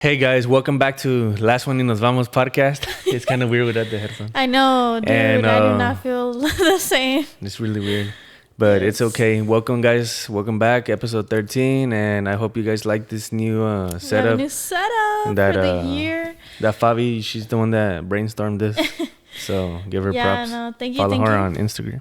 Hey guys, welcome back to Last One y Nos Vamos podcast. It's kind of weird without the headphones. I know, dude. And, I do not feel the same. It's really weird, but it's okay. Welcome guys, welcome back, episode 13, and I hope you guys like this new We have a setup. new setup That, for the year. That Fabi, she's the one that brainstormed this, so give her Yeah, props. no, thank you, Follow thank her you. on Instagram.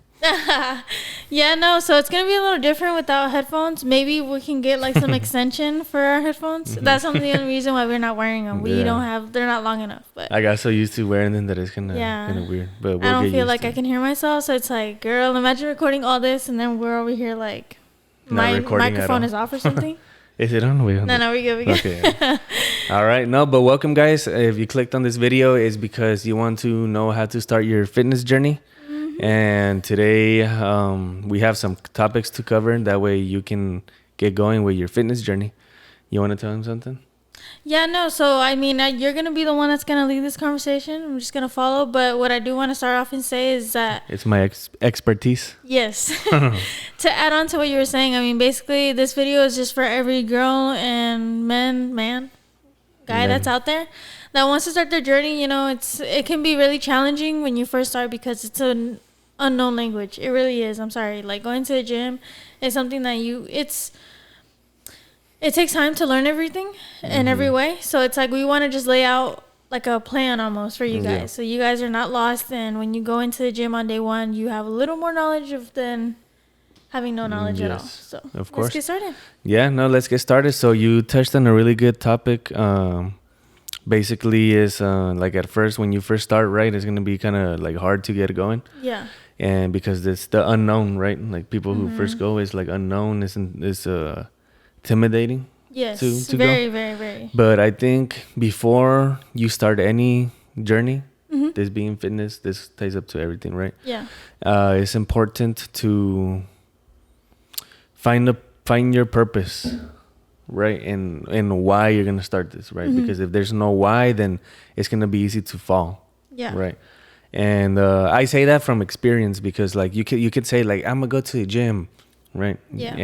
Yeah, no, so it's going to be a little different without headphones. Maybe we can get like some extension for our headphones. That's the only reason why we're not wearing them. We Yeah. don't have, they're not long enough. But I got so used to wearing them that it's kind of weird, but we'll I don't get feel used like to I it. can hear myself. So it's like, girl, imagine recording all this and then we're over here like, Not my recording at microphone all. is off or something. Is it on? Wait, on No, we good. Okay. All right. No, but welcome, guys. If you clicked on this video, it's because you want to know how to start your fitness journey. And today we have some topics to cover. That way you can get going with your fitness journey. You want to tell him something? Yeah, no. So, I mean, you're going to be the one that's going to lead this conversation. I'm just going to follow. But what I do want to start off and say is that, It's my expertise. yes, to add on to what you were saying, I mean, basically, this video is just for every girl and guy that's out there that wants to start their journey. You know, it can be really challenging when you first start because it's an unknown language. It really is. I'm sorry. Like, going to the gym is something that it takes time to learn everything in every way. So it's like we want to just lay out like a plan almost for you guys. Yeah. So you guys are not lost. And when you go into the gym on day one, you have a little more knowledge than having no knowledge at all. Yes, So of course. let's get started. Yeah, no, let's get started. So you touched on a really good topic. Basically is like at first, when you first start, right, it's going to be kind of like hard to get going. Yeah. And because it's the unknown, right? Like people who first go is like unknown, is intimidating. Yes. To very, go. very, very. But I think before you start any journey, this being fitness, this ties up to everything, right? Yeah. It's important to find your purpose, right? And why you're gonna start this, right? Because if there's no why, then it's gonna be easy to fall. Yeah. Right. And I say that from experience because like you could say like I'm gonna go to the gym, right? Yeah.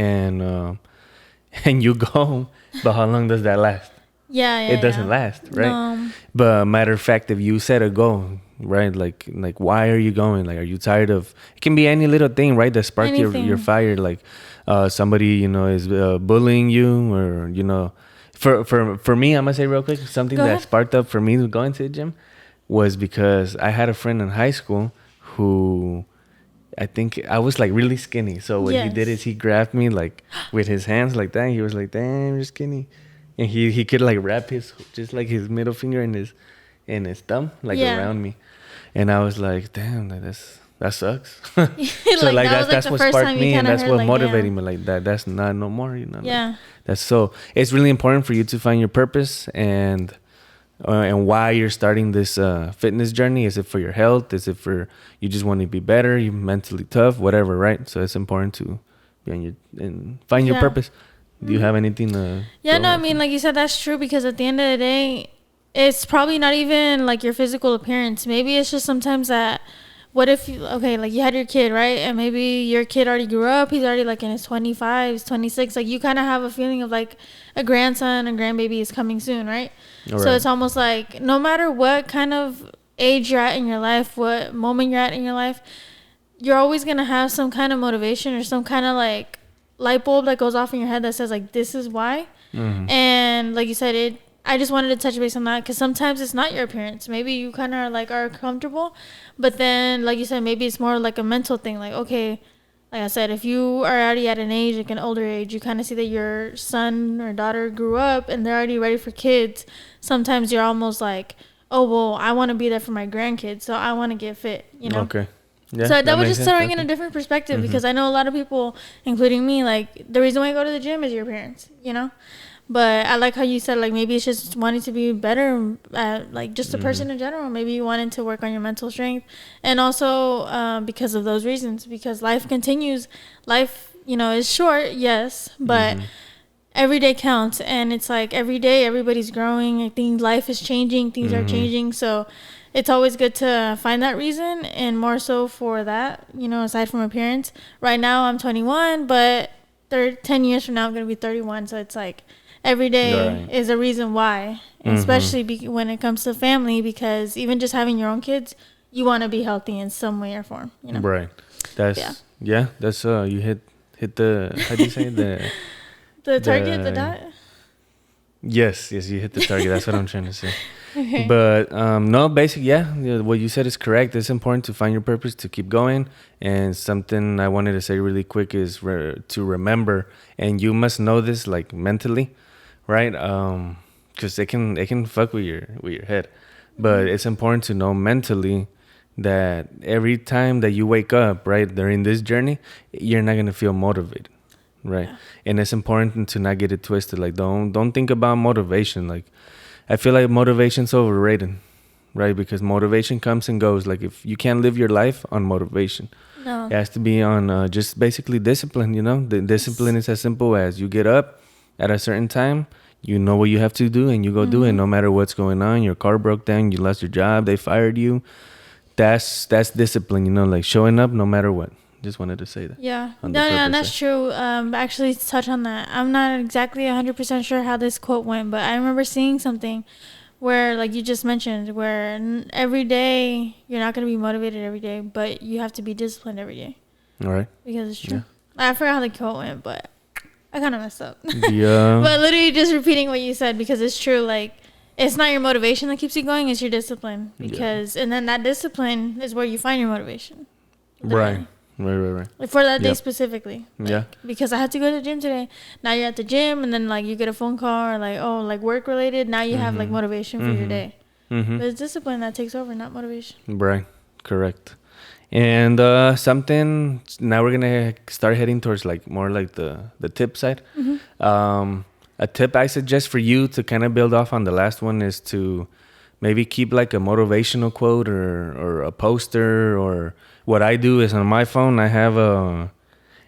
And you go, but how long does that last? Yeah. It doesn't last, right? No. But matter of fact, if you set a goal, right? Like why are you going? Like, are you tired of? It can be any little thing, right? That spark your Anything. fire. Like somebody is bullying you, or for me, I'm gonna say real quick something Go that ahead. sparked up for me going to the gym was because I had a friend in high school who I think I was like really skinny. So what he did Yes. is he grabbed me like with his hands like that. And he was like, "Damn, you're skinny," and he could like wrap his middle finger in his thumb like Yeah. around me, and I was like, "Damn, that sucks." Like, So like that was, that's the what first sparked time you me, and kinda that's heard, what like, motivated yeah. me. Like that's not no more, like, Yeah. that's so it's really important for you to find your purpose and why you're starting this fitness journey. Is it for your health? Is it for you just want to be better? You mentally tough, whatever, right? So it's important to be on your and find your Yeah. purpose. Do you have anything to? Yeah, go no, I off mean, on? like you said, that's true because at the end of the day, it's probably not even like your physical appearance. Maybe it's just sometimes that, what if, like you had your kid, right? And maybe your kid already grew up. He's already like in his 25s, 26. Like you kind of have a feeling of like a grandson and grandbaby is coming soon, right? All So right. it's almost like no matter what kind of age you're at in your life, what moment you're at in your life, you're always going to have some kind of motivation or some kind of like light bulb that goes off in your head that says like, this is why. And like you said, I just wanted to touch base on that because sometimes it's not your appearance. Maybe you kind of like are comfortable, but then like you said, maybe it's more like a mental thing. Like, okay, like I said, if you are already at an age, like an older age, you kind of see that your son or daughter grew up and they're already ready for kids. Sometimes you're almost like, oh, well, I want to be there for my grandkids, so I want to get fit, you know? Okay. Yeah, So that was makes just sense. throwing in Okay. a different perspective because I know a lot of people, including me, like the reason why I go to the gym is your appearance, you know? But I like how you said, like, maybe it's just wanting to be better at, like, just a person in general. Maybe you wanted to work on your mental strength. And also because of those reasons, because life continues. Life, is short, yes, but every day counts. And it's like every day everybody's growing. I think life is changing. Things are changing. So it's always good to find that reason, and more so for that, aside from appearance. Right now I'm 21, but 10 years from now I'm going to be 31. So it's like every day Right. is a reason why. And especially when it comes to family, because even just having your own kids, you want to be healthy in some way or form, you know? Right. That's that's you hit the, how do you say, The target, the dot. yes, you hit the target. That's what I'm trying to say. Okay. But no, basically, what you said is correct. It's important to find your purpose, to keep going. And something I wanted to say really quick is to remember, and you must know this like mentally, right? Because it can fuck with your head, but it's important to know mentally that every time that you wake up, right, during this journey, you're not gonna feel motivated, right? Yeah. And it's important to not get it twisted. Like don't think about motivation. Like I feel like motivation's overrated, right? Because motivation comes and goes. Like if you can't live your life on motivation, no, it has to be on just basically discipline. You know, the discipline is as simple as you get up at a certain time. You know what you have to do, and you go do it, no matter what's going on. Your car broke down, you lost your job, they fired you. That's discipline, you know, like showing up no matter what. Just wanted to say that. Yeah, that's true. Actually, to touch on that, I'm not exactly 100% sure how this quote went, but I remember seeing something where, like you just mentioned, where every day you're not going to be motivated every day, but you have to be disciplined every day. All right. Because it's true. Yeah. I forgot how the quote went, but I kind of messed up. Yeah. But literally just repeating what you said, because it's true. Like, it's not your motivation that keeps you going, it's your discipline. Because, and then that discipline is where you find your motivation. Literally. Right. Like for that day specifically. Like, because I had to go to the gym today. Now you're at the gym, and then like you get a phone call or like, oh, like work related. Now you have like motivation for your day. But it's discipline that takes over, not motivation. Right. Correct. And something, now we're gonna start heading towards like more like the tip side. A tip I suggest for you to kind of build off on the last one is to maybe keep like a motivational quote or a poster. Or what I do is on my phone I have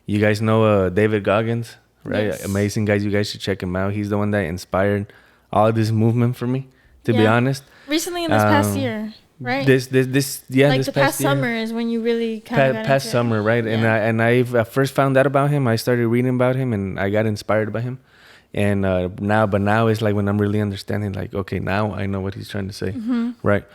you guys know David Goggins, right? Yes. Amazing guys. You guys should check him out. He's the one that inspired all this movement for me, to be honest. Recently in this past year. Right. Like this the past summer is when you really kind of past summer, right? Yeah. And I first found out about him. I started reading about him, and I got inspired by him. And now it's like when I'm really understanding, like, okay, now I know what he's trying to say, right?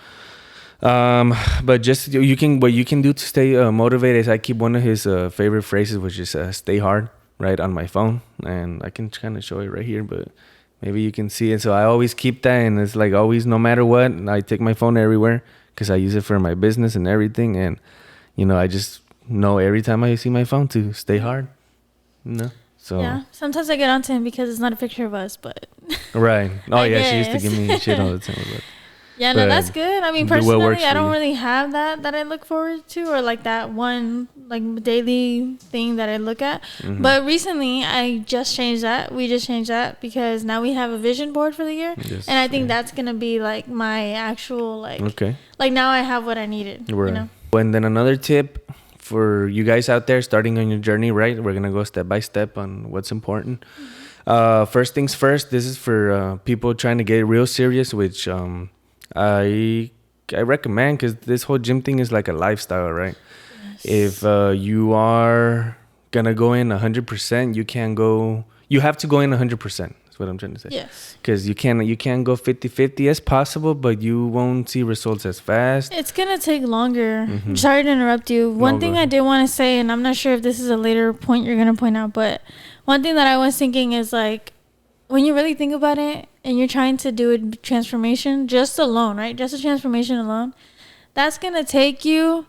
But just what you can do to stay motivated is I keep one of his favorite phrases, which is "stay hard," right, on my phone, and I can kind of show it right here, but maybe you can see it. So I always keep that, and it's like always, no matter what, I take my phone everywhere because I use it for my business and everything. And, you know, I just know every time I see my phone to stay hard, you know? So yeah, sometimes I get onto him because it's not a picture of us, but. Right. Oh, yeah, she used to give me shit all the time. But yeah, no, that's good. I mean, personally, I don't really have that I look forward to, or like that one like daily thing that I look at. But recently, I just changed that. We just changed that because now we have a vision board for the year, and I think that's gonna be like my actual like now I have what I needed. Right. You know? And then another tip for you guys out there starting on your journey, right? We're gonna go step by step on what's important. First things first. This is for people trying to get real serious, which I recommend, because this whole gym thing is like a lifestyle, right? Yes. If you are gonna go in 100%, you have to go in 100%. That's what I'm trying to say. Yes. Because you can't go 50-50 as possible, but you won't see results as fast. It's gonna take longer. Sorry to interrupt you. One thing I did want to say, and I'm not sure if this is a later point you're gonna point out, but one thing that I was thinking is like, when you really think about it and you're trying to do a transformation just alone, right? Just a transformation alone, that's going to take you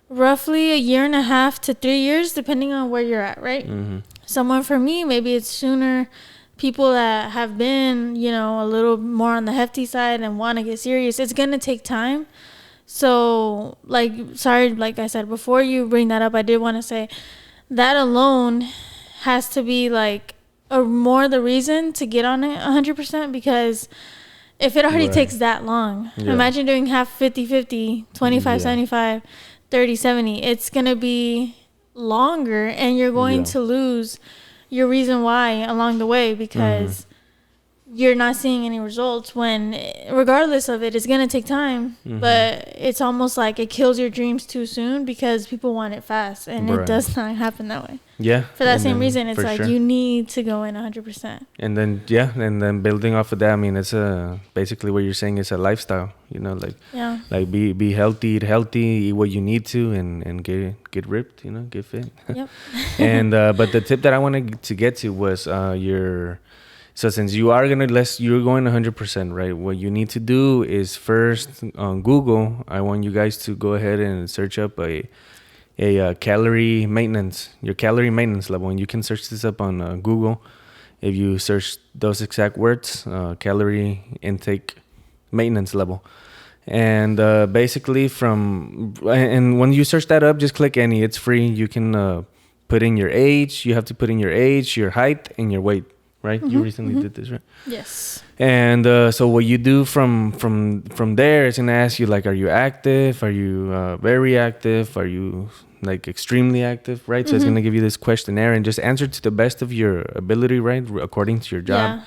roughly 1.5 to 3 years, depending on where you're at, right? Someone, for me, maybe it's sooner. People that have been, you know, a little more on the hefty side and want to get serious, it's going to take time. So, like, sorry, like I said, before you bring that up, I did want to say that alone has to be like, or more the reason to get on it 100%, because if it already takes that long, imagine doing half 50-50, 25-75, 30-70. It's going to be longer, and you're going to lose your reason why along the way, because you're not seeing any results, when regardless of it, it's going to take time. But it's almost like it kills your dreams too soon because people want it fast, and it does not happen that way. Yeah. For that same reason, it's like you need to go in 100%. And then building off of that, I mean, it's basically what you're saying is a lifestyle, like be healthy, eat healthy, eat what you need to, and get ripped, get fit. Yep. And but the tip that I wanted to get to was so since you are you're going 100%, right? What you need to do is first on Google, I want you guys to go ahead and search up a calorie maintenance, your calorie maintenance level. And you can search this up on Google. If you search those exact words, calorie intake maintenance level. And basically and when you search that up, just click any, it's free. You can put in your age. You have to put in your age, your height, and your weight, right? You recently did this, right? Yes. And so what you do from there is gonna ask you, like, are you active? Are you very active? Are you like extremely active, right? So it's gonna give you this questionnaire and just answer to the best of your ability, right, according to your job. Yeah.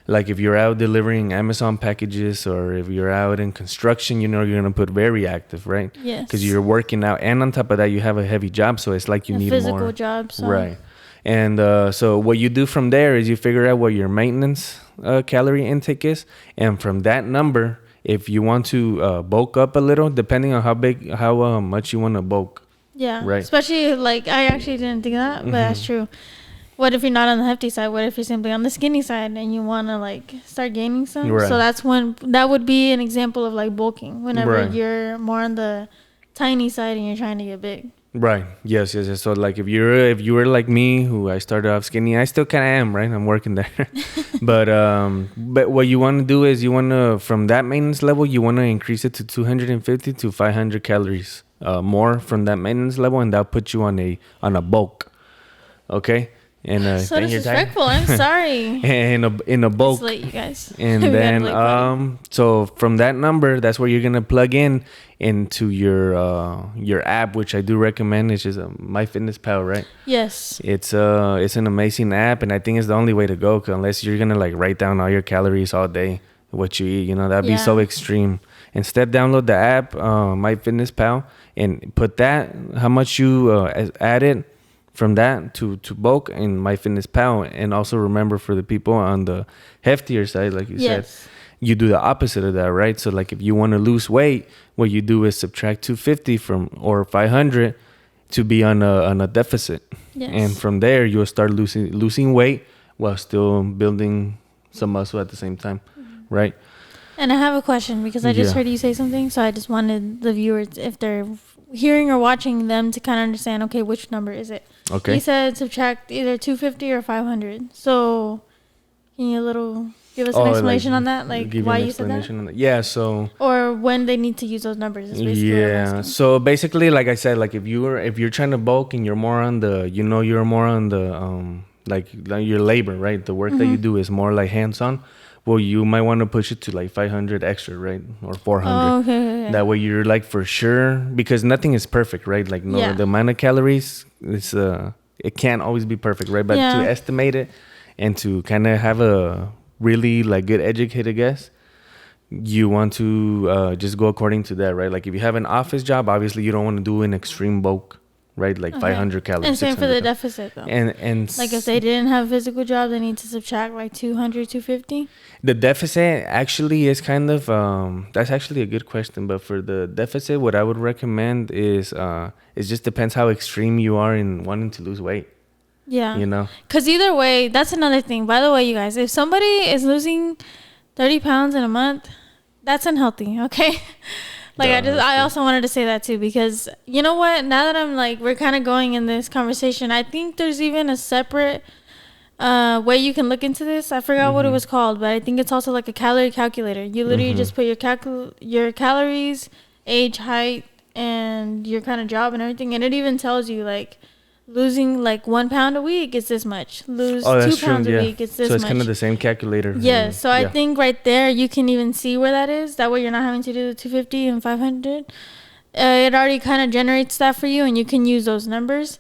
Like if you're out delivering Amazon packages, or if you're out in construction, you're gonna put very active, right? Yes. Because you're working out, and on top of that, you have a heavy job, so it's like you need physical more job, so. right? And so what you do from there is you figure out what your maintenance calorie intake is, and from that number, if you want to bulk up a little, depending on how much you want to bulk. Yeah. Right. Especially, like, I actually didn't think of that, but that's true. What if you're not on the hefty side? What if you're simply on the skinny side and you want to, like, start gaining some? Right. So that would be an example of, like, bulking whenever Right. you're more on the tiny side and you're trying to get big. Right. Yes. So like if you were like me, who I started off skinny, I still kind of am, right? I'm working there. but what you want to do is you want to, from that maintenance level, you want to increase it to 250 to 500 calories more from that maintenance level, and that'll put you on a bulk. Okay. And so disrespectful. I'm sorry. in a bulk. It's late, you guys. And then so from that number, that's where you're gonna plug into your app, which I do recommend, which is MyFitnessPal, right? Yes. It's an amazing app, and I think it's the only way to go, 'cause unless you're gonna like write down all your calories all day, what you eat, that'd be so extreme. Instead, download the app, MyFitnessPal, and put that how much you added from that to bulk in MyFitnessPal. And also remember, for the people on the heftier side, like you said, you do the opposite of that, right? So like if you want to lose weight, what you do is subtract 250 or 500 to be on a deficit. Yes. And from there you'll start losing weight while still building some muscle at the same time, right? And I have a question, because I just heard you say something, so I just wanted the viewers, if they're hearing or watching, them to kind of understand, okay, which number is it? Okay. He said subtract either 250 or 500. So can you give us an explanation on that? Like why you said that? Yeah, so. Or when they need to use those numbers is basically what I'm asking. So basically, like I said, like if you're trying to bulk and you're more on the, you're more on the, like your labor, right? The work that you do is more like hands-on. Well, you might want to push it to like 500 extra, right? Or 400. Oh, okay. That way you're like for sure, because nothing is perfect, right? Like the amount of calories is it can't always be perfect, right? But to estimate it and to kind of have a really like good educated guess, you want to just go according to that, right? Like if you have an office job, obviously you don't want to do an extreme bulk, right? Like 500 calories. And same for the deficit, though. And like if they didn't have a physical job, they need to subtract like 200, 250. The deficit actually is kind of that's actually a good question. But for the deficit, what I would recommend is it just depends how extreme you are in wanting to lose weight. Yeah. Because either way, that's another thing. By the way, you guys, if somebody is losing 30 pounds in a month, that's unhealthy. Okay. I also wanted to say that too, because you know what? Now that I'm like, we're kind of going in this conversation, I think there's even a separate way you can look into this. I forgot what it was called, but I think it's also like a calorie calculator. You literally just put your calories, age, height, and your kind of job and everything, and it even tells you like losing like 1 pound a week is this much. Lose 2 pounds a week, it's this much. So it's kind of the same calculator. Yeah. So I think right there you can even see where that is. That way you're not having to do the 250 and 500. It already kind of generates that for you, and you can use those numbers.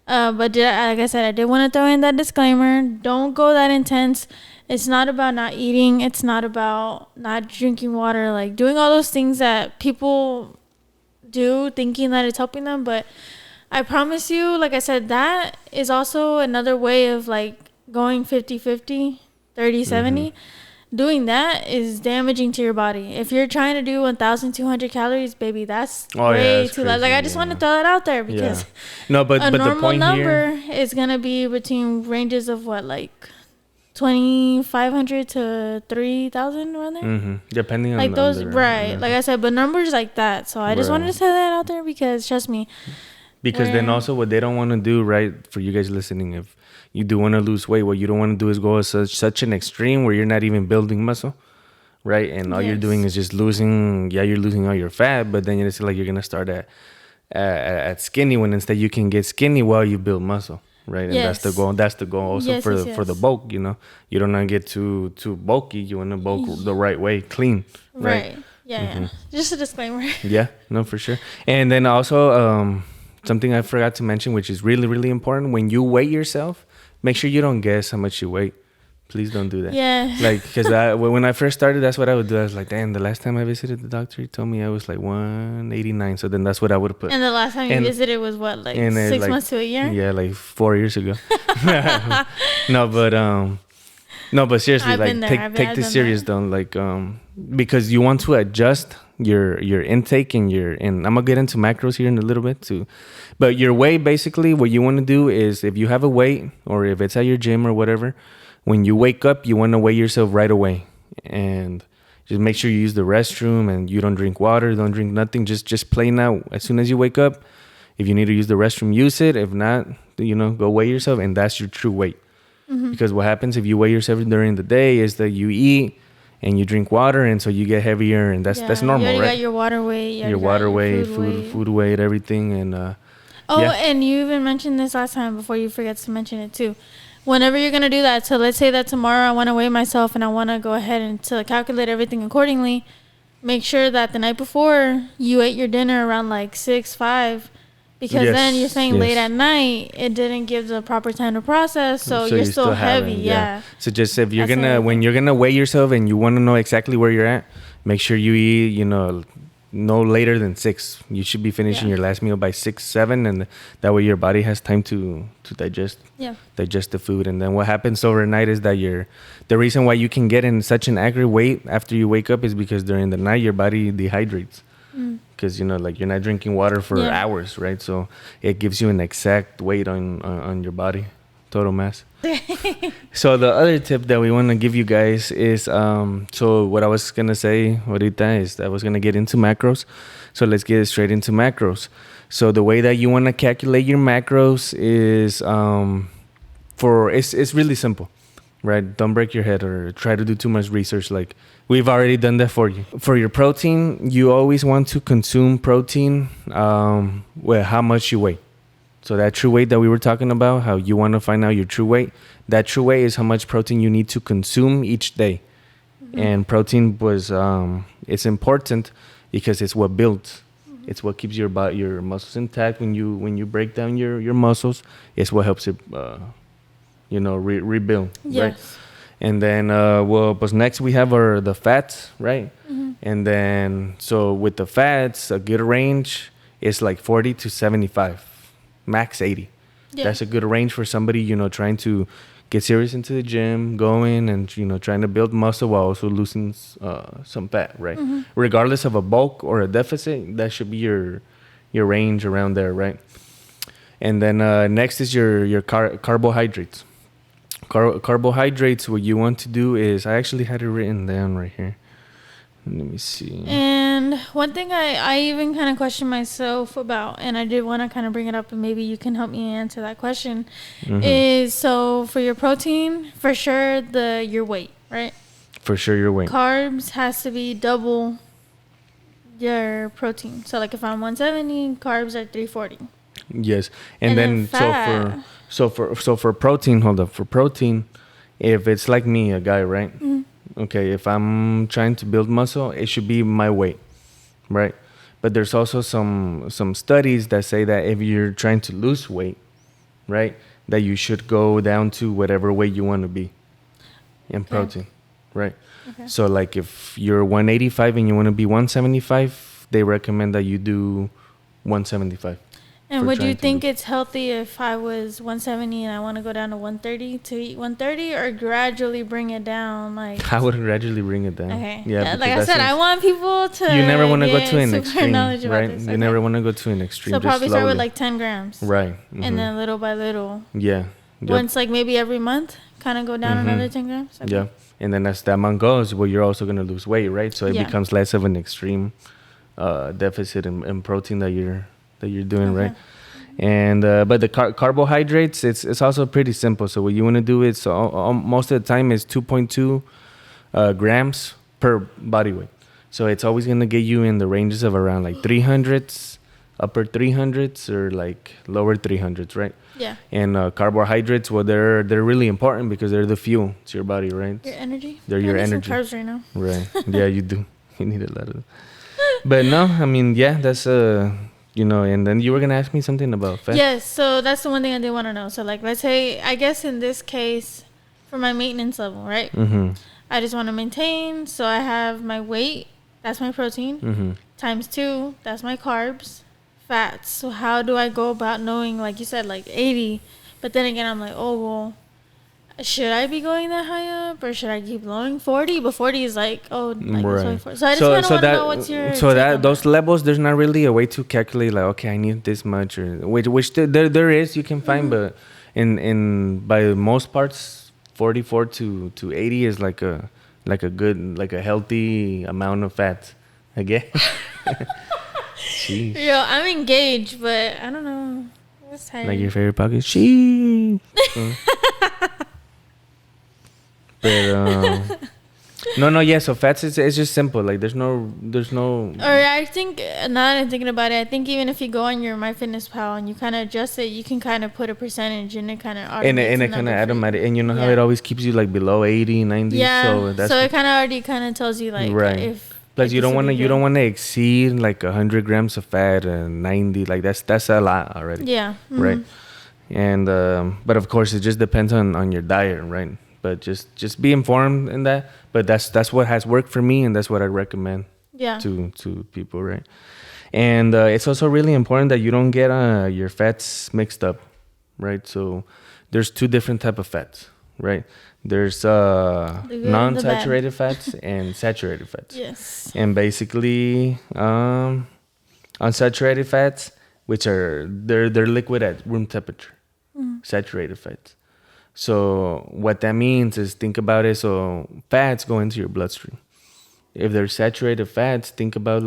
But like I said, I did want to throw in that disclaimer. Don't go that intense. It's not about not eating. It's not about not drinking water. Like doing all those things that people do thinking that it's helping them. But I promise you, like I said, that is also another way of like going 50-50, 30-70. Doing that is damaging to your body. If you're trying to do 1,200 calories, baby, that's way too low. Like I just want to throw that out there because no, but a the normal point number here is gonna be between ranges of what, like 2,500 to 3,000 around there. Depending on like those, right? Yeah. Like I said, but numbers like that. So I just wanted to say that out there because trust me. Because then also what they don't want to do, right? For you guys listening, if you do want to lose weight, what you don't want to do is go such an extreme where you're not even building muscle, right? And all you're doing is just losing. Yeah, you're losing all your fat, but then it's like you're gonna start at skinny when instead you can get skinny while you build muscle, right? And that's the goal. That's the goal also for the bulk. You know, you don't want to get too bulky. You want to bulk the right way, clean, right? Yeah. Just a disclaimer. Yeah, no, for sure. And then also something I forgot to mention, which is really, really important. When you weigh yourself, make sure you don't guess how much you weigh. Please don't do that. Yeah. Like, because when I first started, that's what I would do. I was like, damn, the last time I visited the doctor, he told me I was like 189. So then that's what I would have put. And the last time you visited was what, like 6 months to a year? Yeah, like 4 years ago. No, but seriously, like take this serious though. Like, because you want to adjust your intake and I'm gonna get into macros here in a little bit too. But your weight, basically, what you want to do is if you have a weight or if it's at your gym or whatever, when you wake up, you want to weigh yourself right away and just make sure you use the restroom and you don't drink water, don't drink nothing. Just plain out. As soon as you wake up, if you need to use the restroom, use it. If not, go weigh yourself, and that's your true weight. Because what happens if you weigh yourself during the day is that you eat and you drink water, and so you get heavier, and that's normal, you right? Got your water weight, your water weight, food weight, everything, and and you even mentioned this last time before you forget to mention it too. Whenever you're gonna do that, so let's say that tomorrow I want to weigh myself and I want to go ahead and to calculate everything accordingly. Make sure that the night before you ate your dinner around like 6-5. Because then you're saying late at night, it didn't give the proper time to process, so you're still heavy. Yeah. So just if you're when you're gonna weigh yourself and you want to know exactly where you're at, make sure you eat, no later than 6. You should be finishing your last meal by 6-7, and that way your body has time to digest the food. And then what happens overnight is that the reason why you can get in such an accurate weight after you wake up is because during the night your body dehydrates. Because you're not drinking water for hours, right? So it gives you an exact weight on your body, total mass. So the other tip that we want to give you guys is so what I was gonna say ahorita is I was gonna get into macros. So let's get straight into macros. So the way that you want to calculate your macros is it's really simple, right? Don't break your head or try to do too much research. Like, we've already done that for you. For your protein, you always want to consume protein with how much you weigh. So that true weight that we were talking about, how you want to find out your true weight, that true weight is how much protein you need to consume each day. And protein it's important because it's what builds. It's what keeps your muscles intact when you break down your muscles. It's what helps it rebuild, right? And then, but next we have the fats, right? And then, so with the fats, a good range is like 40 to 75, max 80. That's a good range for somebody, trying to get serious into the gym, going and, trying to build muscle while also losing some fat, right? Regardless of a bulk or a deficit, that should be your range around there, right? And then next is your carbohydrates. Carbohydrates, what you want to do is, I actually had it written down right here. Let me see. And one thing I even kind of question myself about, and I did want to kind of bring it up, and maybe you can help me answer that question, is so for your protein, for sure your weight, right? For sure your weight. Carbs has to be double your protein. So like if I'm 170, carbs are 340. Yes, and then so for protein, hold up. For protein, if it's like me, a guy, right? Okay, if I'm trying to build muscle, it should be my weight, right? But there's also some studies that say that if you're trying to lose weight, right, that you should go down to whatever weight you want to be, in protein, right? Okay. So like if you're 185 and you want to be 175, they recommend that you do 175. And for would you trying to think do- it's healthy if I was 170 and I want to go down to 130 to eat 130, or gradually bring it down? Like, I would gradually bring it down. okay, Yeah, like I said, I want people to. you never want to go get to an super extreme, knowledge about right? this. You Okay. never want to go to an extreme. So just probably start with slowly. like 10 grams, Right. and then little by little. Yeah. Yep. Once, like maybe every month, kind of go down another 10 grams. Okay. Yeah. And then as that month goes, well, you're also gonna lose weight, right? So it Yeah. becomes less of an extreme deficit in protein that you're doing, right? And but the carbohydrates, it's also pretty simple. So what you want to do is most of the time is 2.2 grams per body weight. So it's always gonna get you in the ranges of around like 300s, upper 300s, or like lower 300s, right? Yeah. And carbohydrates, well, they're really important because they're the fuel to your body, right? Your energy. They're your I need some energy. carbs right now. Right. Yeah, you do. You need a lot of. But no, I mean, yeah, that's and then you were gonna ask me something about fat. Yes, so that's the one thing I did want to know. So like, let's say, I guess in this case, for my maintenance level, right? Mm-hmm. I just want to maintain. So I have my weight, that's my protein, Mm-hmm. times 2, that's my carbs, fats. So how do I go about knowing, like you said, like 80? But then again, I'm like, oh, well, should I be going that high up, or should I keep lowering 40? But 40 is like, oh, like Right. it's only 40. So I just kind of want to know what's your so take that on those levels, there's not really a way to calculate like, okay, I need this much, or which there is, you can find, but in by most parts, 44 to 80 is like a good, like a healthy amount of fat, I guess. Jeez. Yo, I'm engaged, but I don't know. What's tired? Like your favorite pocket? She. But no, yeah. So fats, it's just simple. Like there's no. Or I think, now that I'm thinking about it, I think even if you go on your MyFitnessPal and you kind of adjust it, you can kind of put a percentage and it kind of And it kind of automatic, and you know how it always keeps you like below 80, 90. Yeah. So that's it kind of already kind of tells you like Right. if. Plus like, you this don't would want to be you good. don't want to exceed like 100 grams of fat and 90. Like that's a lot already. Yeah. Right. And but of course it just depends on your diet, right? But just be informed in that. But that's what has worked for me, and that's what I recommend Yeah. to people, right? And it's also really important that you don't get your fats mixed up, right? So there's 2 different type of fats, right? There's good and the bad. non-saturated fats and saturated fats. Yes. And basically unsaturated fats, which are they're liquid at room temperature. Saturated fats. So what that means is, think about it. So fats go into your bloodstream. If they're saturated fats, think about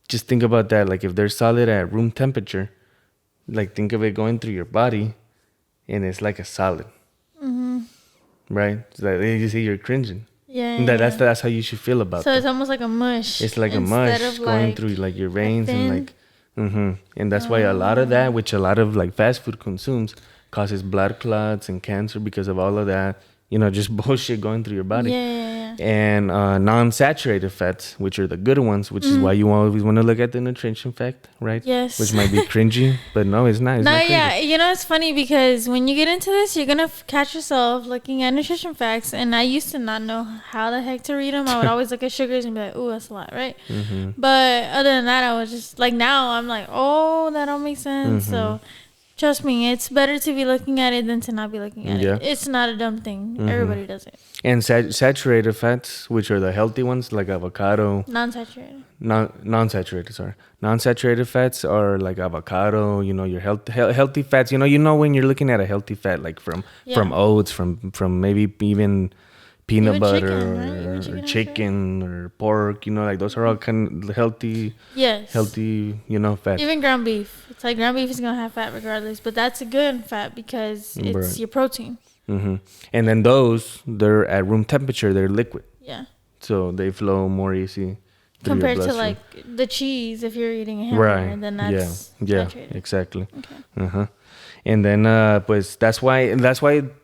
just think about that. Like if they're solid at room temperature, like think of it going through your body, and it's like a solid. Right? So that you see you're cringing. Yeah. That's how you should feel about So it. it's almost like a mush. It's like a instead mush of, going like, through like your veins and thin. like, and that's why a lot of that, which a lot of like fast food consumes, causes blood clots and cancer because of all of that, just bullshit going through your body. Yeah. And non-saturated fats, which are the good ones, which is why you always want to look at the nutrition fact, right? Yes. Which might be cringy, but no, it's not. It's No, not cringy. yeah, it's funny because when you get into this, you're gonna catch yourself looking at nutrition facts, and I used to not know how the heck to read them. I would always look at sugars and be like, "Ooh, that's a lot," right? But other than that, I was just like, now I'm like, "Oh, that all makes sense." So, trust me, it's better to be looking at it than to not be looking at Yeah. it. It's not a dumb thing. Everybody does it. And saturated fats, which are the healthy ones, like avocado. Non-saturated. Non-saturated, sorry. Non-saturated fats are like avocado, your healthy fats. You know when you're looking at a healthy fat, like from oats, from maybe even peanut Even butter chicken, right? Even or chicken has chicken or pork, like those are all kind of healthy, Yes. fats. Even ground beef. It's like ground beef is going to have fat regardless, but that's a good fat because it's Right. your protein. And then they're at room temperature, they're liquid. Yeah. So they flow more easy through Compared your to bloodstream. like the cheese, if you're eating a hamburger, Right. then that's yeah, saturated. exactly. Okay. And then pues that's why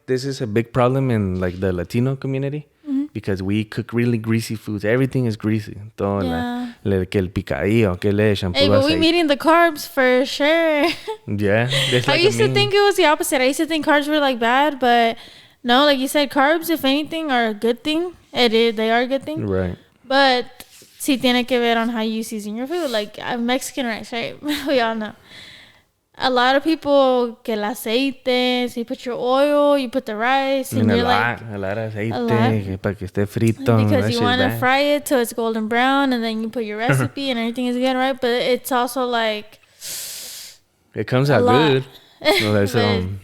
this is a big problem in like the Latino community, because we cook really greasy foods. Everything is greasy. Todo Yeah. que el picadillo, que le echan Hey, puro but we aceite. meeting the carbs for sure. Yeah. I used to think it was the opposite. I used to think carbs were like bad, but No, like you said, carbs, if anything, are a good thing. They are a good thing. Right. But sí tiene que ver on how you season your food. Like Mexican rice, right? We all know. A lot of people que el aceite, so you put your oil, you put the rice, and you're like a lot of aceite para que esté frito. because you want to fry it till it's golden brown, and then you put your recipe and everything is good, right? But it's also like it comes out good. But,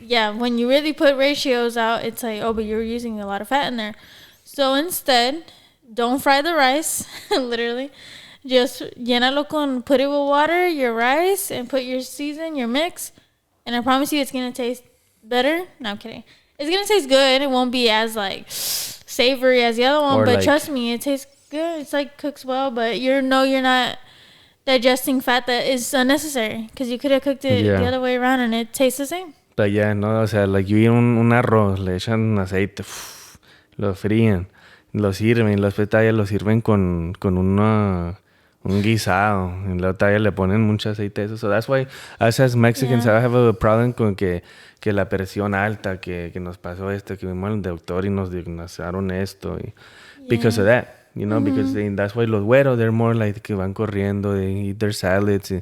yeah, when you really put ratios out, it's like, oh, but you're using a lot of fat in there. So instead, don't fry the rice, literally. Just llénalo put it with water, your rice, and put your season, your mix. And I promise you it's going to taste better. No, I'm kidding. It's going to taste good. It won't be as, like, savory as the other one. Or but like, trust me, it tastes good. It's, like, cooks well. But you're not digesting fat that is unnecessary. Because you could have cooked it the other way around and it tastes the same. But yeah, no, o sea, like, you eat un arroz, le echan aceite, lo fríen, lo sirven, los petallas lo sirven con un guisado, en la talla le ponen mucho aceite eso. So that's why us as Mexicans I have a problem con que la presión alta, que nos pasó esto, que vimos al doctor y nos diagnosticaron esto. Because of that, you know, because that's why los güeros, they're more like que van corriendo, they eat their salads.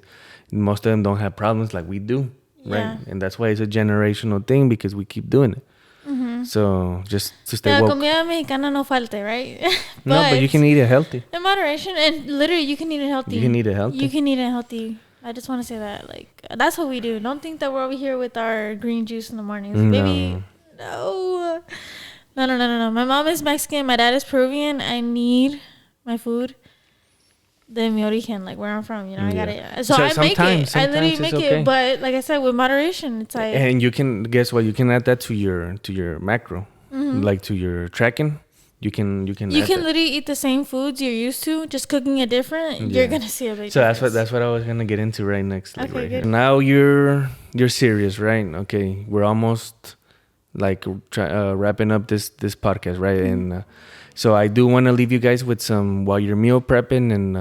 Most of them don't have problems like we do, right? And that's why it's a generational thing because we keep doing it. So just to stay woke. La comida mexicana no falte, right? But you can eat it healthy. In moderation, and literally you can eat it healthy. You can eat it healthy. You can eat it healthy. I just want to say that, like, that's what we do. Don't think that we're over here with our green juice in the mornings. Maybe no. My mom is Mexican. My dad is Peruvian. I need my food de mi origen, like where I'm from, you know. I got it. So I make it. I literally make it, but like I said, with moderation, it's like. And you can guess what? You can add that to your macro, like to your tracking. You can literally eat the same foods you're used to, just cooking it different. You're gonna see a big difference. So that's what I was gonna get into right next. Like, okay, right good. Here. Now you're serious, right? Okay, we're almost like wrapping up this podcast, right? And so I do want to leave you guys with some, while you're meal prepping and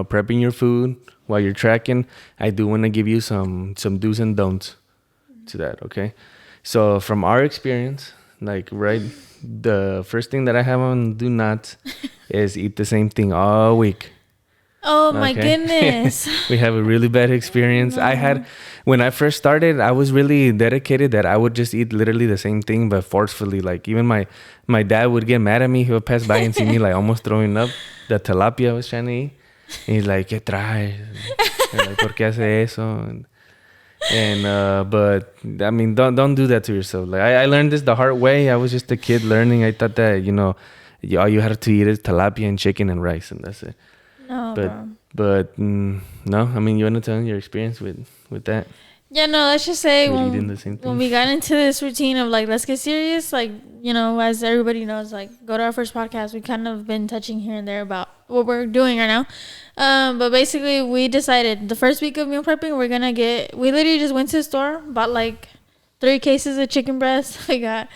prepping your food while you're tracking. I do want to give you some do's and don'ts to that. Okay, so from our experience, like right. The first thing that I have on do not is eat the same thing all week. Oh my goodness. We have a really bad experience. When I first started, I was really dedicated that I would just eat literally the same thing, but forcefully. Like even my dad would get mad at me. He would pass by and see me like almost throwing up the tilapia I was trying to eat. And he's like, ¿qué traes? Like, ¿por qué hace eso? And but I mean, don't do that to yourself. Like I learned this the hard way. I was just a kid learning. I thought that all you had to eat is tilapia and chicken and rice, and that's it. No, but no. I mean, you want to tell your experience with that? Yeah, no. Let's just say when we got into this routine of like, let's get serious. Like, as everybody knows, like, go to our first podcast. We kind of been touching here and there about what we're doing right now. But basically, we decided the first week of meal prepping, we literally just went to the store, bought like 3 cases of chicken breast. We got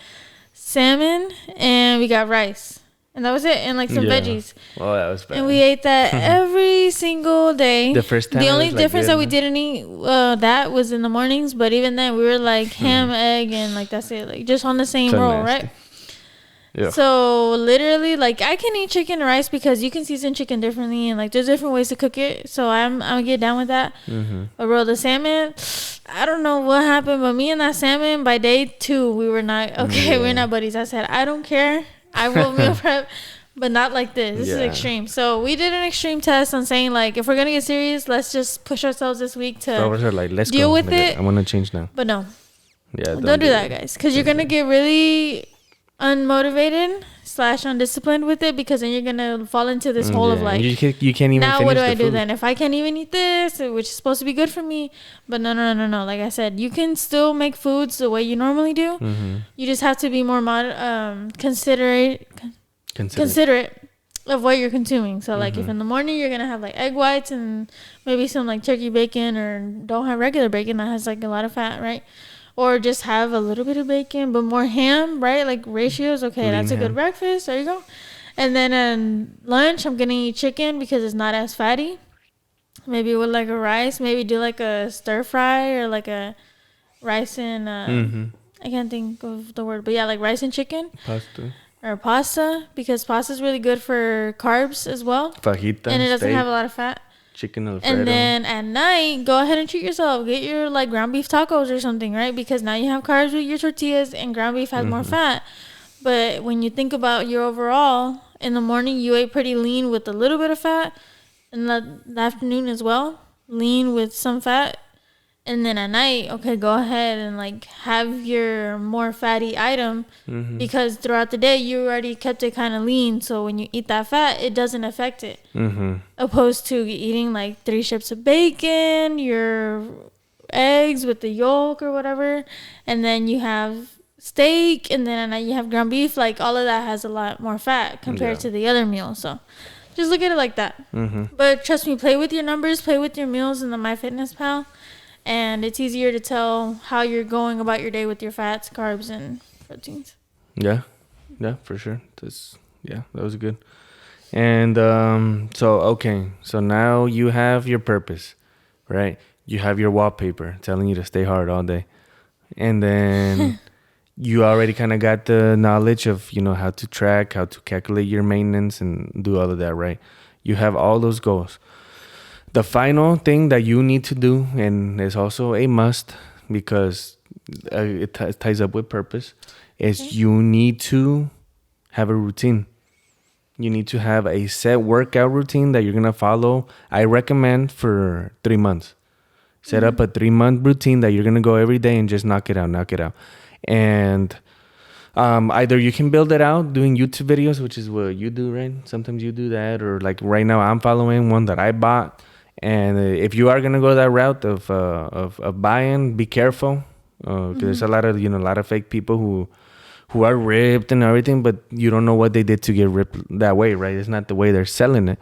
salmon and we got rice. And that was it. And like some veggies. Well, that was bad. And we ate that every single day. The first time. The only difference that we didn't eat that was in the mornings. But even then, we were like ham, egg, and like that's it. Like just on the same roll, right? Yeah. So literally, like I can eat chicken and rice because you can season chicken differently, and like there's different ways to cook it. So I'm gonna get down with that. But bro, the salmon, I don't know what happened, but me and that salmon by day 2, we were not okay. We're not buddies. I said I don't care. I will meal prep, but not like this. This is extreme. So we did an extreme test on saying like if we're gonna get serious, let's just push ourselves this week to let's deal with it. I want to change now. But no, don't do that, guys, because you're gonna get really unmotivated / undisciplined with it, because then you're gonna fall into this hole of like you can't even now finish what do I the do food. then if I can't even eat this, which is supposed to be good for me? But no, like I said, you can still make foods the way you normally do. You just have to be more considerate of what you're consuming. So like if in the morning you're gonna have like egg whites and maybe some like turkey bacon, or don't have regular bacon that has like a lot of fat, right? Or just have a little bit of bacon, but more ham, right? Like ratios. Okay, that's a good breakfast. There you go. And then lunch, I'm going to eat chicken because it's not as fatty. Maybe with like a rice. Maybe do like a stir fry or like a rice and I can't think of the word, but yeah, like rice and chicken Pasta. or pasta, because pasta is really good for carbs as well, Fajita. and it doesn't steak, have a lot of fat. chicken Alfredo. And then at night, go ahead and treat yourself. Get your like ground beef tacos or something, right? Because now you have carbs with your tortillas, and ground beef has more fat. But when you think about your overall, in the morning you ate pretty lean with a little bit of fat, in the afternoon as well, lean with some fat. And then at night, okay, go ahead and like have your more fatty item, because throughout the day you already kept it kind of lean. So when you eat that fat, it doesn't affect it. Opposed to eating like 3 strips of bacon, your eggs with the yolk or whatever, and then you have steak, and then at night you have ground beef. Like all of that has a lot more fat compared to the other meal. So just look at it like that. But trust me, play with your numbers, play with your meals in the MyFitnessPal. And it's easier to tell how you're going about your day with your fats, carbs, and proteins. Yeah, for sure. That was good. And so now you have your purpose, right? You have your wallpaper telling you to stay hard all day, and then you already kind of got the knowledge of how to track, how to calculate your maintenance, and do all of that, right? You have all those goals. The final thing that you need to do, and is also a must because it ties up with purpose, is you need to have a routine. You need to have a set workout routine that you're going to follow. I recommend for 3 months. Set up a 3-month routine that you're going to go every day and just knock it out. And either you can build it out doing YouTube videos, which is what you do, right? Sometimes you do that, or like right now I'm following one that I bought. And if you are gonna go that route of buying, be careful. There's a lot of fake people who are ripped and everything, but you don't know what they did to get ripped that way, right? It's not the way they're selling it.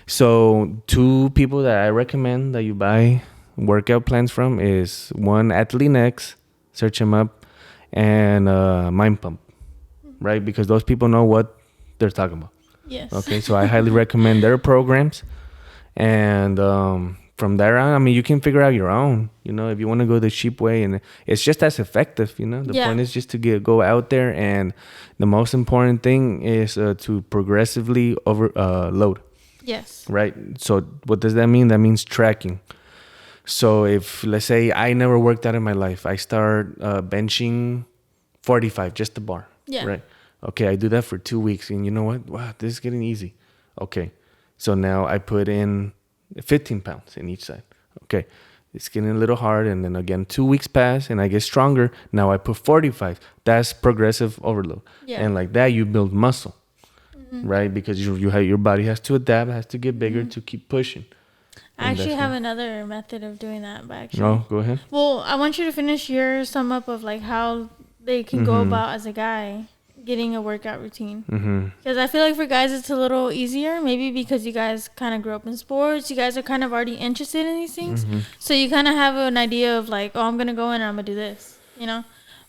So 2 people that I recommend that you buy workout plans from is one, Athlean-X, search them up, and Mind Pump, right? Because those people know what they're talking about. Yes. Okay, so I highly recommend their programs. And from there on, I mean, you can figure out your own, if you want to go the cheap way, and it's just as effective, The point is just to go out there, and the most important thing is to progressively load. Yes. Right. So what does that mean? That means tracking. So if, let's say, I never worked out in my life, I start benching 45, just the bar. Yeah. Right. Okay, I do that for 2 weeks, and you know what? Wow, this is getting easy. Okay. So now I put in 15 pounds in each side. Okay, it's getting a little hard. And then again, 2 weeks pass and I get stronger. Now I put 45. That's progressive overload. Yeah. And like that, you build muscle, right? Because your body has to adapt, has to get bigger to keep pushing. I actually have another method of doing that, but actually. Oh, go ahead. Well, I want you to finish your sum up of like how they can go about as a guy getting a workout routine, because I feel like for guys it's a little easier, maybe because you guys kind of grew up in sports, you guys are kind of already interested in these things, so you kind of have an idea of like, oh, I'm gonna go in and I'm gonna do this,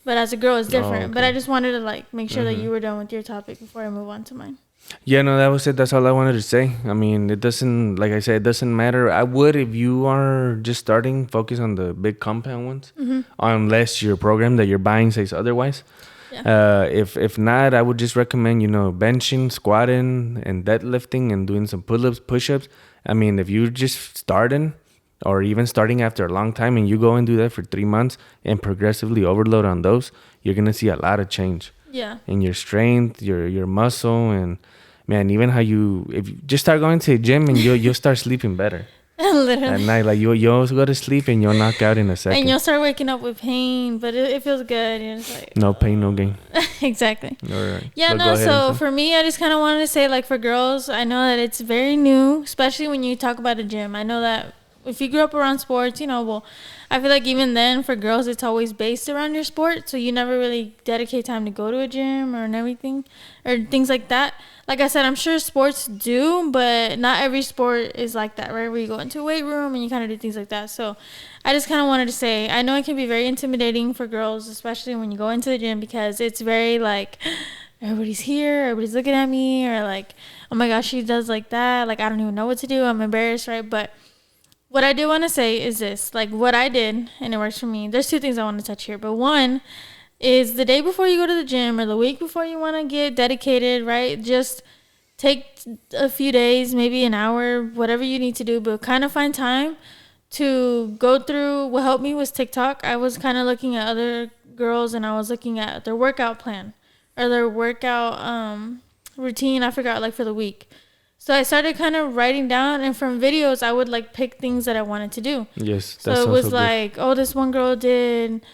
but as a girl it's different. But I just wanted to like make sure that you were done with your topic before I move on to mine. Yeah, no, that was it. That's all I wanted to say. I mean, it doesn't, like I said, it doesn't matter. I would, if you are just starting, focus on the big compound ones, unless your program that you're buying says otherwise. Yeah. If not, I would just recommend, benching, squatting, and deadlifting, and doing some pull-ups, push-ups. I mean, if you're just starting, or even starting after a long time, and you go and do that for 3 months and progressively overload on those, you're going to see a lot of change. Yeah. In your strength, your muscle, and man, even how if you just start going to the gym, and you'll start sleeping better. Literally. At night, like you'll go to sleep and you'll knock out in a second. And you'll start waking up with pain, but it feels good. You're just like, no pain, no gain. Exactly. All right. Yeah, no, so for me, I just kind of wanted to say, like, for girls, I know that it's very new, especially when you talk about a gym. I know that if you grew up around sports, well, I feel like even then for girls, it's always based around your sport. So you never really dedicate time to go to a gym or everything or things like that. Like I said, I'm sure sports do, but not every sport is like that, right? Where you go into a weight room and you kind of do things like that. So I just kind of wanted to say, I know it can be very intimidating for girls, especially when you go into the gym, because it's very like, everybody's here, everybody's looking at me, or like, oh my gosh, she does like that. Like, I don't even know what to do. I'm embarrassed, right? But what I do want to say is this, like what I did, and it works for me. There's 2 things I want to touch here. But one, is the day before you go to the gym or the week before you want to get dedicated, right? Just take a few days, maybe an hour, whatever you need to do, but kind of find time to go through. What helped me was TikTok. I was kind of looking at other girls and I was looking at their workout plan or their workout routine. I forgot, like for the week. So I started kind of writing down, and from videos I would like pick things that I wanted to do. Yes. So it was like, oh, this one girl did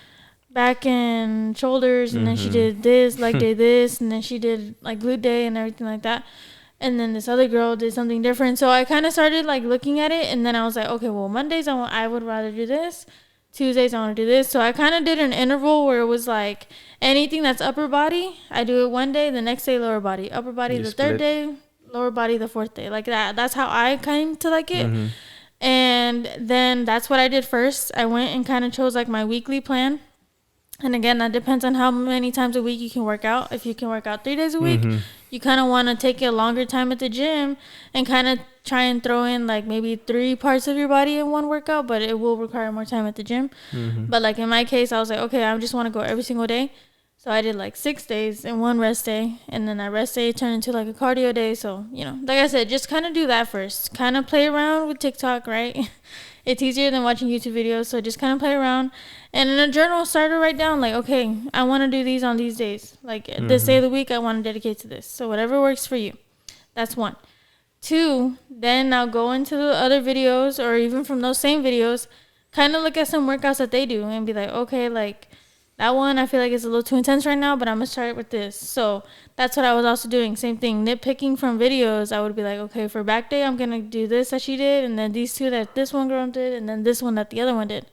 back and shoulders, and then she did this, leg day this, and then she did like glute day and everything like that. And then this other girl did something different. So I kind of started like looking at it, and then I was like, okay, well, Mondays I would rather do this. Tuesdays I want to do this. So I kind of did an interval where it was like anything that's upper body, I do it one day, the next day lower body, upper body the third day, lower body the fourth day, like that. That's how I came to like it. And then that's what I did first. I went and kind of chose like my weekly plan. And again, that depends on how many times a week you can work out. If you can work out 3 days a week, you kind of want to take a longer time at the gym and kind of try and throw in like maybe 3 parts of your body in one workout, but it will require more time at the gym. But like in my case, I was like, okay, I just want to go every single day. So I did like 6 days and 1 rest day. And then that rest day turned into like a cardio day. So, you know, like I said, just kind of do that first. Kind of play around with TikTok, right? It's easier than watching YouTube videos. So just kind of play around. And in a journal, start to write down like, okay, I want to do these on these days. Like this day of the week, I want to dedicate to this. So whatever works for you. That's 1. 2, then I'll go into the other videos, or even from those same videos, kind of look at some workouts that they do and be like, okay, like that one I feel like it's a little too intense right now, but I'm going to start with this. So that's what I was also doing. Same thing, nitpicking from videos. I would be like, okay, for back day, I'm going to do this that she did, and then these 2 that this one girl did, and then this one that the other one did.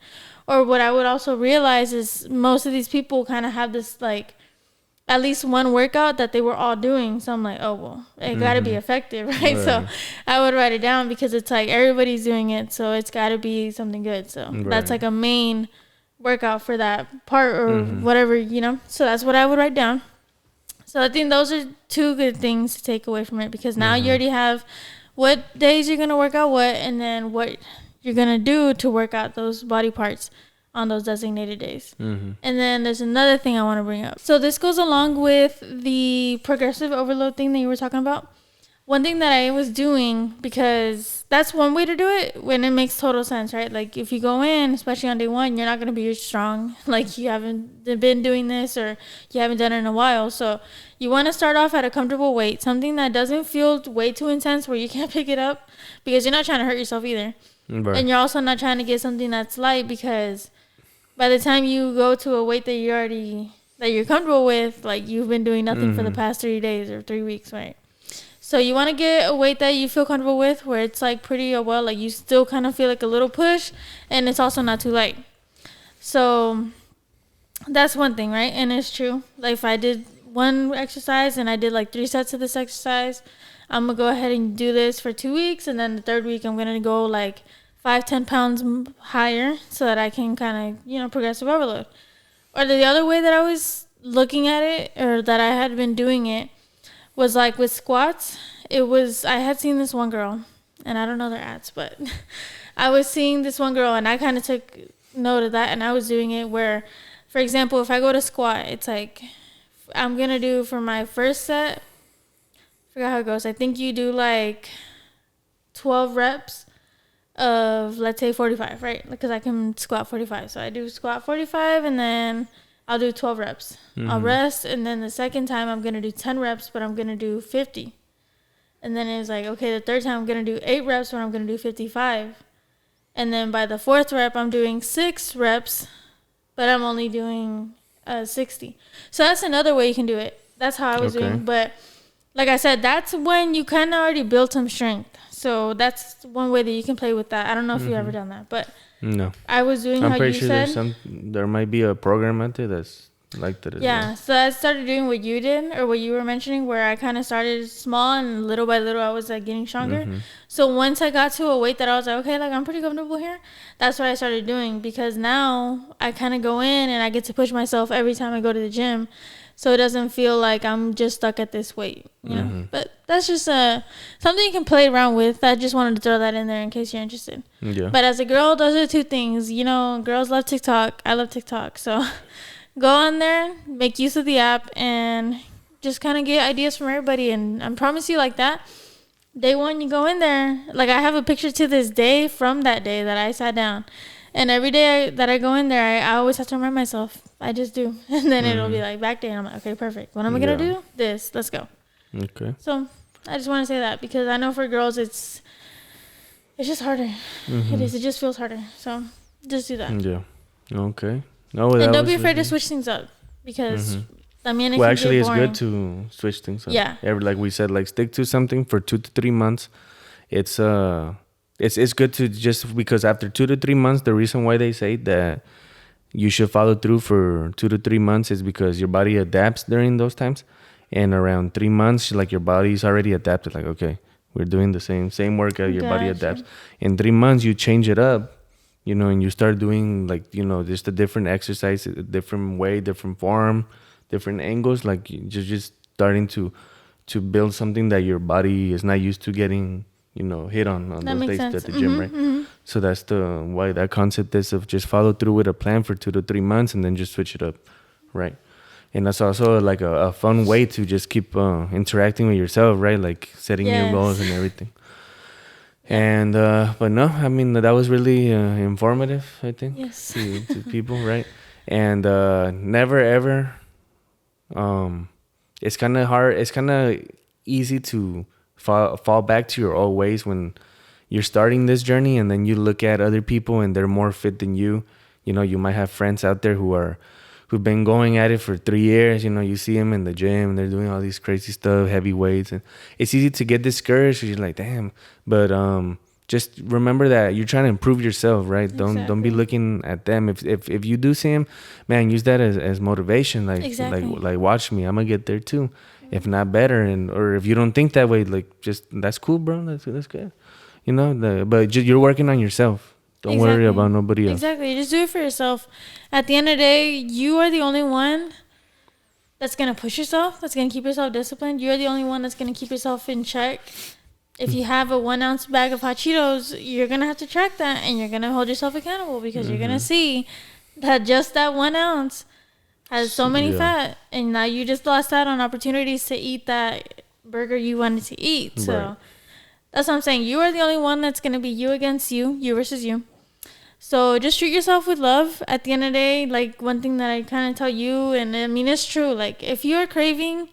Or what I would also realize is most of these people kind of have this like at least one workout that they were all doing. So I'm like, oh, well, it got to be effective, right? So I would write it down because it's like everybody's doing it. So it's got to be something good. So that's like a main workout for that part or whatever, you know. So that's what I would write down. So I think those are 2 good things to take away from it, because now you already have what days you're going to work out what, and then what you're going to do to work out those body parts on those designated days. And then there's another thing I want to bring up. So this goes along with the progressive overload thing that you were talking about. One thing that I was doing, because that's one way to do it when it makes total sense, right? Like if you go in, especially on day 1, you're not going to be strong. Like you haven't been doing this, or you haven't done it in a while. So you want to start off at a comfortable weight, something that doesn't feel way too intense where you can't pick it up, because you're not trying to hurt yourself either. And you're also not trying to get something that's light, because by the time you go to a weight that you're comfortable with, like you've been doing nothing for the past 3 days or 3 weeks, right? So you want to get a weight that you feel comfortable with, where it's like pretty well, like you still kind of feel like a little push, and it's also not too light. So that's one thing, right? And it's true. Like if I did one exercise and I did like 3 sets of this exercise, I'm going to go ahead and do this for 2 weeks. And then the 3rd week, I'm going to go like 5-10 pounds higher so that I can kind of, you know, progressive overload. Or the other way that I was looking at it, or that I had been doing it, was like with squats. I had seen this one girl, and I don't know their ads, but I was seeing this one girl, and I kind of took note of that, and I was doing it where, for example, if I go to squat, it's like I'm going to do for my first set, I forgot how it goes. I think you do like 12 reps of, let's say 45, right? Because I can squat 45. So I do squat 45, and then I'll do 12 reps. I'll rest, and then the second time I'm going to do 10 reps, but I'm going to do 50. And then it's like, okay, the 3rd time I'm going to do 8 reps, but I'm going to do 55. And then by the 4th rep, I'm doing 6 reps, but I'm only doing 60. So that's another way you can do it. That's how I was doing. But like I said, that's when you kind of already built some strength. So that's one way that you can play with that. I don't know if you've ever done that, but no, I was doing how you said. There might be a program out there that's like that as well. So I started doing what you did, or what you were mentioning, where I kind of started small, and little by little I was like getting stronger. So once I got to a weight that I was like, okay, like I'm pretty comfortable here, that's what I started doing, because now I kind of go in and I get to push myself every time I go to the gym. So it doesn't feel like I'm just stuck at this weight, you know. But that's just something you can play around with. I just wanted to throw that in there in case you're interested. Yeah. But as a girl, those are 2 things. You know, girls love TikTok. I love TikTok. So Go on there, make use of the app, and just kind of get ideas from everybody. And I promise you, like that, day one, you go in there. Like, I have a picture to this day from that day that I sat down. And every day that I go in there, I always have to remind myself. I just do. And then it'll be like back day. And I'm like, okay, perfect. What am I going to do? This. Let's go. Okay. So I just want to say that because I know for girls, it's just harder. It is. It just feels harder. So just do that. Yeah. Okay. No, and don't be afraid to switch things up because well, actually, it's good to switch things up. Yeah. Like we said, like stick to something for 2 to 3 months. It's good to just because after 2 to 3 months, the reason why they say that you should follow through for 2 to 3 months is because your body adapts during those times, and around 3 months, like your body's already adapted. Like, okay, we're doing the same workout. Your body adapts. In 3 months, you change it up, and you start doing like just a different exercise, a different way, different form, different angles. Like just starting to build something that your body is not used to getting. Hit on those days at the gym, right? So that's why that concept is of just follow through with a plan for 2 to 3 months and then just switch it up, right? And that's also like a fun way to just keep interacting with yourself, right? Like setting new goals and everything. And but no, I mean that was really informative, I think, to people, right? And never ever, it's kind of hard. It's kind of easy to fall back to your old ways when you're starting this journey, and then you look at other people and they're more fit than you. You might have friends out there who've been going at it for 3 years. You see them in the gym and they're doing all these crazy stuff, heavy weights, and it's easy to get discouraged. You're like, damn. But just remember that you're trying to improve yourself, right? Don't be looking at them. If you do see them, man, use that as motivation. Like like watch me, I'm gonna get there too. If not better, or if you don't think that way, like just that's cool, bro. That's good. But you're working on yourself. Don't worry about nobody else. Exactly. Just do it for yourself. At the end of the day, you are the only one that's gonna push yourself. That's gonna keep yourself disciplined. You're the only one that's gonna keep yourself in check. If you have a 1 ounce bag of hot Cheetos, you're gonna have to track that, and you're gonna hold yourself accountable because you're gonna see that just that 1 ounce has so many fat, and now you just lost out on opportunities to eat that burger you wanted to eat. So that's what I'm saying. You are the only one that's going to be you against you versus you. So just treat yourself with love. At the end of the day, like one thing that I kind of tell you, and I mean, it's true. Like if you're craving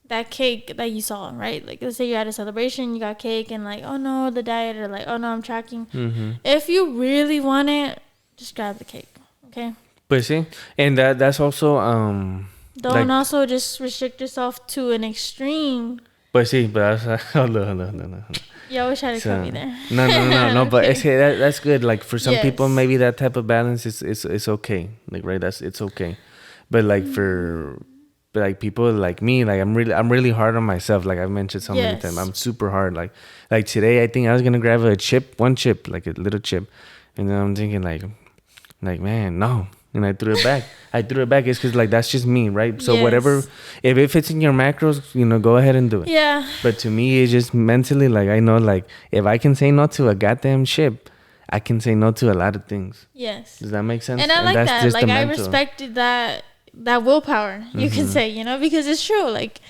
that cake that you saw, right? Like let's say you're at a celebration, you got cake, and like, oh no, the diet, or like, oh no, I'm tracking. If you really want it, just grab the cake, okay? But see, and that's also don't also just restrict yourself to an extreme. But see, but hold on. You always try to cut me there. No. But okay. That's good. Like for some people, maybe that type of balance is okay. Like right, it's okay. But like but like people like me, like I'm really hard on myself. Like I've mentioned so many times, I'm super hard. Like today, I think I was gonna grab one chip, like a little chip, and then I'm thinking like man, no. And I threw it back. It's because like that's just me, right? So whatever, if it fits in your macros, go ahead and do it. Yeah. But to me, it's just mentally like I know like if I can say no to a goddamn chip, I can say no to a lot of things. Yes. Does that make sense? And I like that. Like I respected that willpower. You can say, because it's true. Like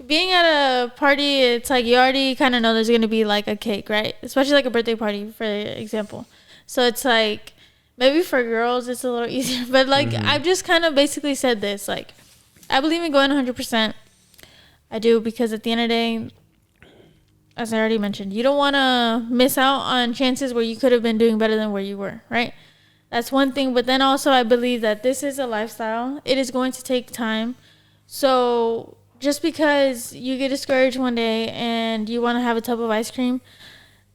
being at a party, it's like you already kind of know there's gonna be like a cake, right? Especially like a birthday party, for example. So it's like. Maybe for girls it's a little easier, but like I've just kind of basically said this, like I believe in going 100%. I do, because at the end of the day, as I already mentioned, you don't want to miss out on chances where you could have been doing better than where you were, right? That's one thing. But then also I believe that this is a lifestyle. It is going to take time. So just because you get discouraged one day and you want to have a tub of ice cream,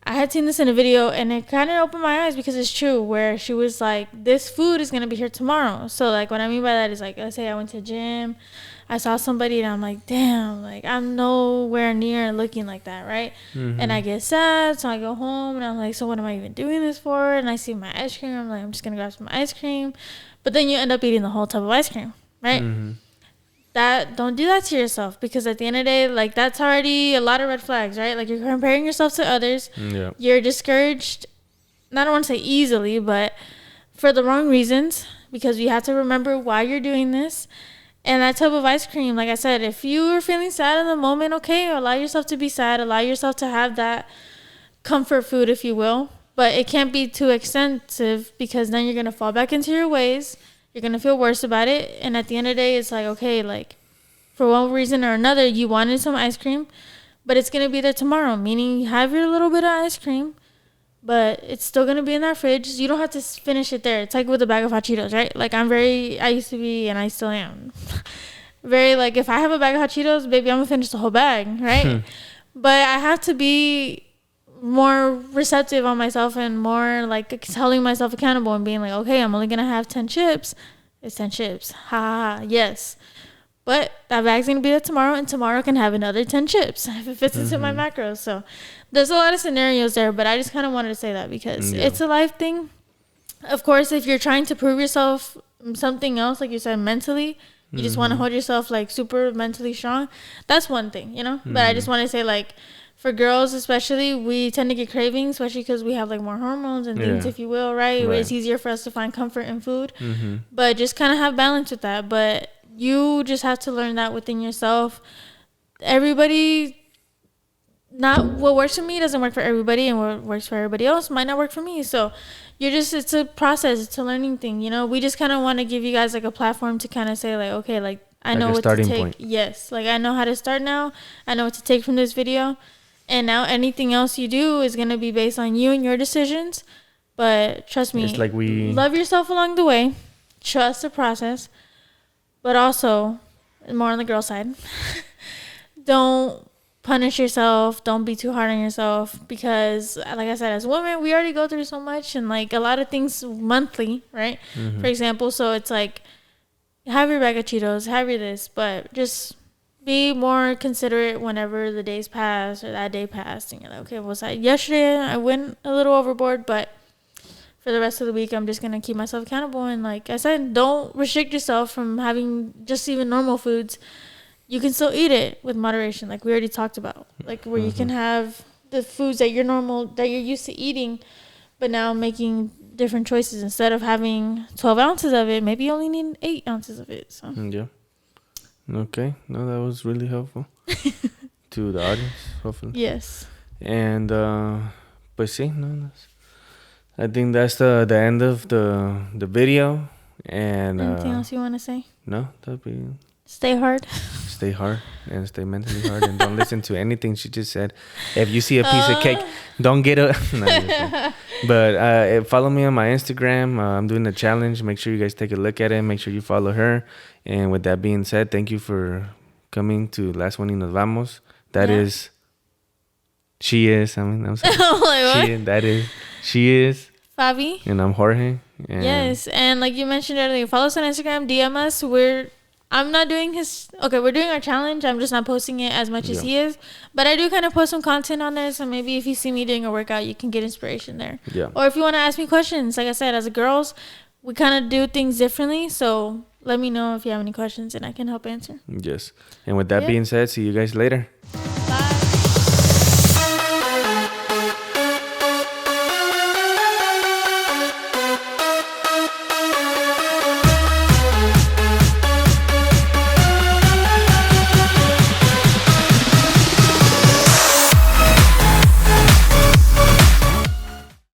I had seen this in a video and it kind of opened my eyes, because it's true, where she was like, this food is going to be here tomorrow. So like what I mean by that is like, let's say I went to the gym, I saw somebody and I'm like, damn, like I'm nowhere near looking like that, right? And I get sad, so I go home and I'm like, so what am I even doing this for? And I see my ice cream, I'm like, I'm just going to grab some ice cream. But then you end up eating the whole tub of ice cream, right? Don't do that to yourself, because at the end of the day, like that's already a lot of red flags, right? Like you're comparing yourself to others. You're discouraged, I don't want to say easily, but for the wrong reasons, because you have to remember why you're doing this. And that tub of ice cream, like I said, if you are feeling sad in the moment, okay, allow yourself to be sad. Allow yourself to have that comfort food, if you will. But it can't be too extensive, because then you're going to fall back into your ways. You're going to feel worse about it. And at the end of the day, it's like, okay, like, for one reason or another, you wanted some ice cream, but it's going to be there tomorrow. Meaning, you have your little bit of ice cream, but it's still going to be in that fridge. You don't have to finish it there. It's like with a bag of hot Cheetos, right? Like, I used to be, and I still am, very, like, if I have a bag of hot Cheetos, baby, I'm going to finish the whole bag, right? But I have to be more receptive on myself and more, like, holding myself accountable and being like, okay, I'm only going to have 10 chips. It's 10 chips. Ha ha ha. Yes. But that bag's going to be there tomorrow, and tomorrow can have another 10 chips if it fits into my macros. So there's a lot of scenarios there, but I just kind of wanted to say that because it's a life thing. Of course, if you're trying to prove yourself something else, like you said, mentally, you just want to hold yourself, like, super mentally strong, that's one thing, you know? But I just want to say, like, for girls especially, we tend to get cravings, especially because we have, like, more hormones and things, if you will, right? It's easier for us to find comfort in food. But just kind of have balance with that. But you just have to learn that within yourself. Everybody, not what works for me doesn't work for everybody, and what works for everybody else might not work for me. So it's a process. It's a learning thing, you know? We just kind of want to give you guys, like, a platform to kind of say, like, okay, like, I know what to take. Point. Yes. Like, I know how to start now. I know what to take from this video. And now anything else you do is going to be based on you and your decisions. But trust me, it's like love yourself along the way. Trust the process. But also, more on the girl side, don't punish yourself. Don't be too hard on yourself. Because, like I said, as women, we already go through so much. And, like, a lot of things monthly, right? For example, so it's like, have your bag of Cheetos, have your this. But just be more considerate whenever the days pass or that day passed and you're like, okay, was that yesterday? I went a little overboard, but for the rest of the week, I'm just gonna keep myself accountable. And like I said, don't restrict yourself from having just even normal foods. You can still eat it with moderation, like we already talked about, like where you can have the foods that you're used to eating, but now making different choices. Instead of having 12 ounces of it, maybe you only need 8 ounces of it. So yeah. Okay, no, that was really helpful to the audience, hopefully. Yes. And but see, no, I think that's the end of the video. And anything else you want to say? No, that'd be. Stay hard. Stay hard and stay mentally hard, and don't listen to anything she just said. If you see a piece of cake, don't get a. No, but follow me on my Instagram. I'm doing a challenge. Make sure you guys take a look at it. Make sure you follow her. And with that being said, thank you for coming to Last One y Nos Vamos. That is. She is. I mean, I'm sorry. She is. Fabi. And I'm Jorge. And yes, and like you mentioned earlier, follow us on Instagram. DM us. I'm not doing we're doing our challenge. I'm just not posting it as much as he is. But I do kind of post some content on there. So maybe if you see me doing a workout, you can get inspiration there. Yeah. Or if you want to ask me questions, like I said, as a girls, we kind of do things differently. So let me know if you have any questions and I can help answer. Yes. And with that being said, see you guys later.